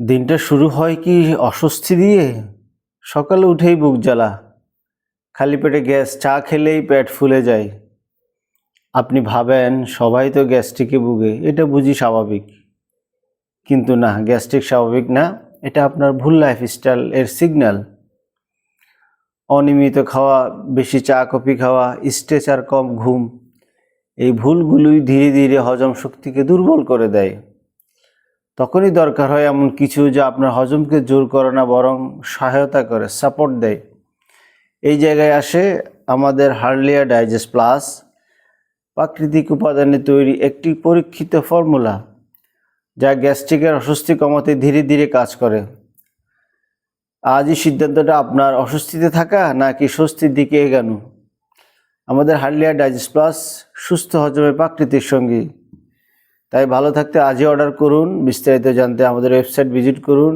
দিনটা শুরু হয় কি অস্বস্তি দিয়ে। সকালে উঠেই বুক জ্বালা, খালি পেটে গ্যাস, চা খেলেই পেট ফুলে যায়। আপনি ভাবেন সবাই তো গ্যাস্ট্রিকে ভুগে, এটা বুঝি স্বাভাবিক। কিন্তু না, গ্যাস্ট্রিক স্বাভাবিক না, এটা আপনার ভুল লাইফস্টাইল এর সিগন্যাল। অনিয়মিত খাওয়া, বেশি চা কফি খাওয়া, স্ট্রেস আর কম ঘুম, এই ভুলগুলোই ধীরে ধীরে হজম শক্তিকে দুর্বল করে দেয়। তখনই দরকার হয় এমন কিছু যা আপনার হজমকে জোর করে না, বরং সহায়তা করে, সাপোর্ট দেয়। এই জায়গায় আসে আমাদের হার্লিয়া ডাইজেস্ট প্লাস, প্রাকৃতিক উপাদানে তৈরি একটি পরীক্ষিত ফর্মুলা যা গ্যাস্ট্রিকের অস্বস্তি কমাতে ধীরে ধীরে কাজ করে। আজই সিদ্ধান্তটা আপনার অস্বস্তিতে থাকা নাকি স্বস্তির দিকে এগানো। আমাদের হার্লিয়া ডাইজেস্ট প্লাস সুস্থ হজমের প্রাকৃতিক সঙ্গী। তাই ভালো থাকতে আজই অর্ডার করুন। বিস্তারিত জানতে আমাদের ওয়েবসাইট ভিজিট করুন।